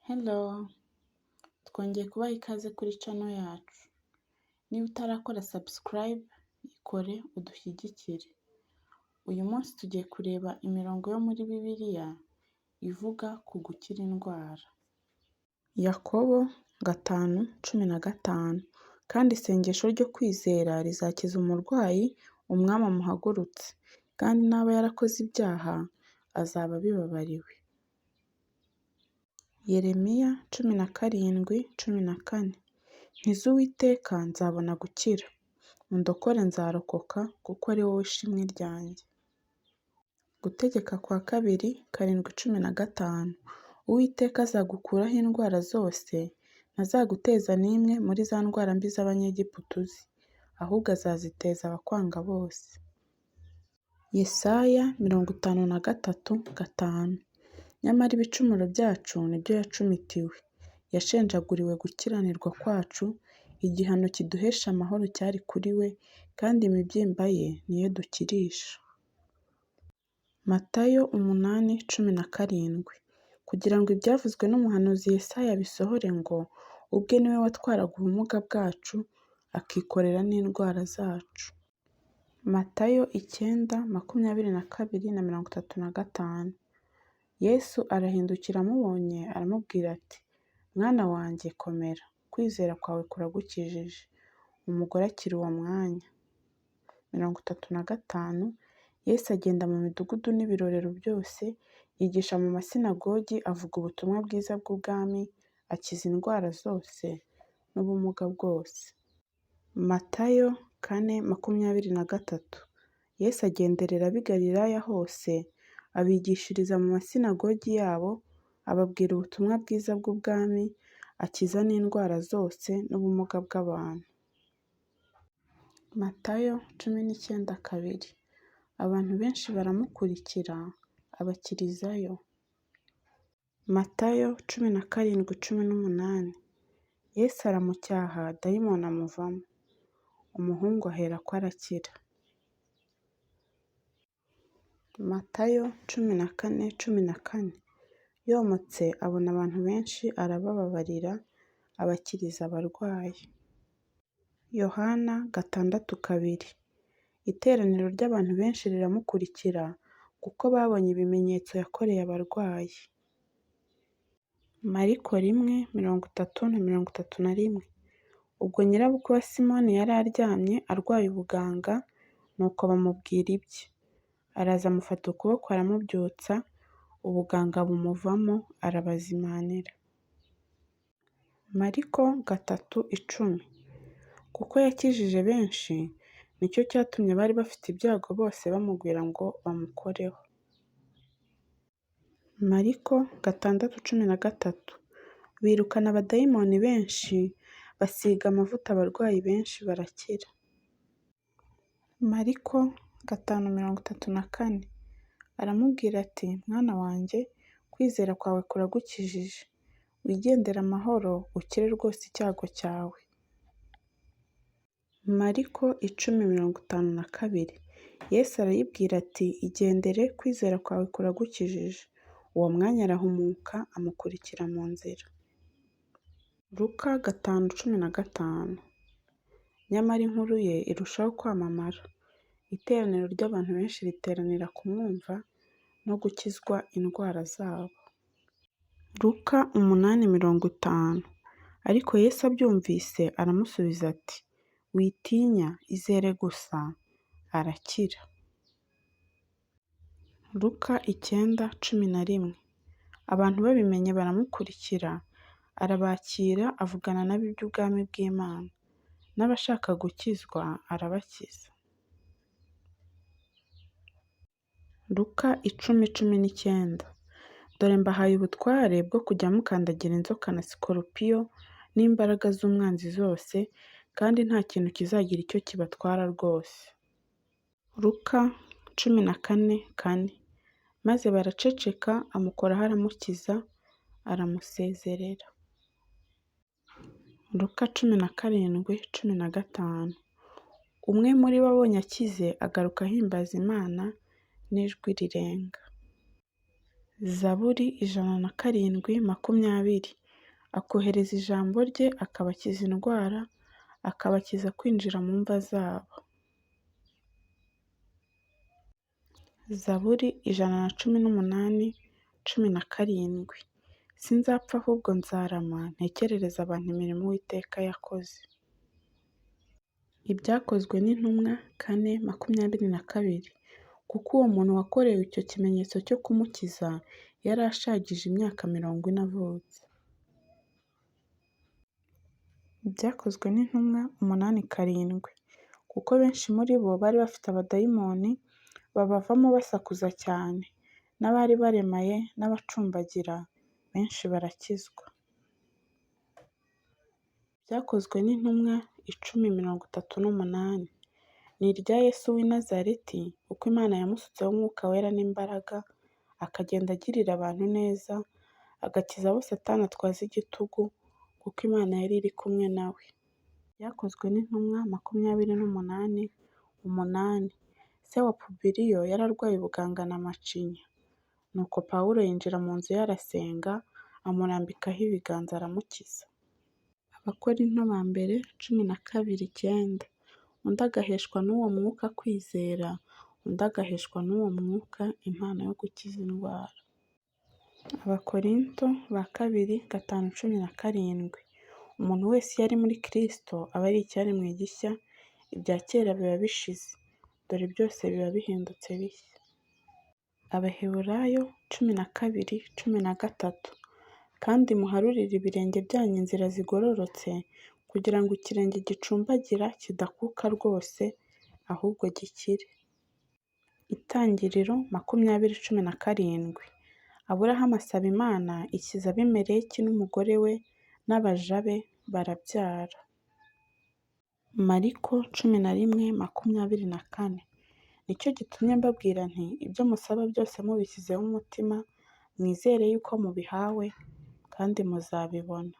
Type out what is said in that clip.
Hello, twongeye kubaha ikaze kuri channel yacu. Niba utarakora subscribe, ikore udushyigikire. Uyu munsi tugiye kureba imirongo yo muri Bibiliya ivuga ku gukira indwara. Yakobo 5:15 kandi isengesho ryo kwizera rizakiza umurwayi umwami amuhagurutse, kandi naba yarakoze ibyaha azaba abibabariwe. Yeremiya 17:14 Nkiza Uwiteka nzabona gukira, undokore nzarokoka kuko ari wowe shimwe ryanjye. Gutegeka kwa 2:7-15 Uwiteka azagukuraho indwara zose, ntazaguteza n'imwe muri za ndwara mbi z'Abanyegiputa uzi, ahubwo azaziteza abakwanga bose. Yesaya 53:5 Nyamara ibicumuro byacu nibyo yacumitiwe, yashenjaguriwe gukiranirwa kwacu, igihano kiduhesha amahoro cyari kuri we, kandi imibyimba ye niyo dukirisha. Matayo 8:17 Kugira ngo ibyavuzwe n'umuhanuzi Yesaya bisohore ngo, ubwe niwe watwaraga ubumuga bwacu, akikorera n'indwara zacu. Matayo 9:22-35 Yesu arahindukira amubonye aramubwira ati, "Mwana wanjye komera, kwizera kwawe kuragukijije." Umugore akira uwo mwanya. 35 Yesu agenda mu midugudu n'ibirorero byose, yigisha mu masinagogi, avuga ubutumwa bwiza bw'ubwami, akiza indwara zose n'ubumuga bwose. Matayo 4:23 Yesu agenderera ab'i Galilaya hose, abigishiriza mu masinagogi yabo, ababwira ubutumwa bwiza bw'ubwami, akiza n'indwara zose n'ubumuga bw'abantu. Matayo 19:2 Abantu benshi baramukurikira, abakirizayo. Matayo 17:18 Yesu aramucyaha, dayimoni amuvamo. Umuhungu aherako arakira. Matayo 14:14 Yomotse abona abantu benshi arabababarira, abakiriza abarwayi. Yohana 6:2 Iteraniro ry'abantu benshi riramukurikira, kuko babonye ibimenyetso yakoreye abarwayi. Mariko 1:30-31 Ubwo nyirabukwe wa Simoni yari aryamye arwaye ubuganga, nuko bamubwira ibye. Araza amufata ukuboko aramubyutsa, ubuganga bumuvamo arabazimanira. Mariko 3:10 Kuko yakijije benshi, nicyo cyatumye abari bafite ibyago bose bamugwira ngo bamukoreho. Mariko 6:13 Birukana abadayimoni benshi, basiga amavuta abarwayi benshi barakira. Mariko 5:34 Aramubwira ati, "Mwana wanjye, kwizera kwawe kuragukijije, wigendere amahoro, ukire rwose icyago cyawe." Mariko 10:52 Yesu arayibwira ati, "Igendere, kwizera kwawe kuragukijije." Uwo mwanya arahumuka, amukurikira mu nzira. Luka 5:15 Nyamara inkuru ye irushaho kwamamara, iteraniro ry'abantu benshi riteranira kumwumva no gukizwa indwara zabo. Luka 8:50 Ariko Yesu abyumvise aramusubiza ati, "Witinya, izere gusa, arakira." Luka 9:11 Abantu babimenye baramukurikira, arabakira, avugana nabo iby'ubwami bw'Imana, n'abashaka gukizwa arabakiza. Luka 10:19 Dore mbahaye ubutware bwo kujya mukandagira inzoka na sikoropiyo n'imbaraga z'umwanzi zose, kandi nta kintu kizagira icyo kibatwara rwose. Luka 14:4 Maze baraceceka, amukoraho aramukiza, aramusezerera. Luka 17:15 Umwe muri bo abonye akize, agaruka ahimbaza Imana n'ijwi rirenga. Zaburi 107:20 akohereza ijambo rye akabakiza indwara, akabakiza kwinjira mu mva zabo. Zaburi 118:17 sinzapfa ahubwo nzarama ntekerereze abantu imirimo Uwiteka yakoze. Ibyakozwe n'Intumwa 4:22 kuko uwo muntu wakorewe icyo kimenyetso cyo kumukiza yari ashagije imyaka 40 avutse. Ibyakozwe n'Intumwa 8:7 kuko benshi muri bo bari bafite abadayimoni babavamo basakuza cyane, n'abari baremaye n'abacumbagira benshi barakizwa. Ibyakozwe n'Intumwa 10:38 ni irya Yesu w'i Nazareti, uko Imana yamusutseho Umwuka Wera n'imbaraga, akagenda agirira abantu neza, agakiza abo Satani atwaza igitugu, kuko Imana yari iri kumwe na we. Byakozwe n'Intumwa 28:8 se wa Pubiriyo yari arwaye ubuganga na macinya, nuko Pawulo yinjira mu nzu ye arasenga, amurambikaho ibiganza aramukiza. Abakorinto ba mbere 12:9 undi agaheshwa n'uwo mwuka kwizera, undi agaheshwa n'uwo mwuka impano yo gukiza indwara. Abakorinto ba kabiri 5:17 umuntu wese iyo ari muri Kristo aba ari icyaremwe gishya, ibya kera biba bishize, dore byose biba bihindutse bishya. Abaheburayo 12:13 kandi muharurire ibirenge byanyu inzira zigororotse, kugira ngo ikirenge gicumbagira kidakuka rwose, ahubwo gikire. Itangiriro 20:17 Aburahamu asaba Imana ikiza Abimeleki n'umugore we n'abaja be barabyara. Mariko 11:24 nicyo gitumye mbabwira nti ibyo musaba byose mubishyizeho umutima, mwizere yuko mubihawe kandi muzabibona.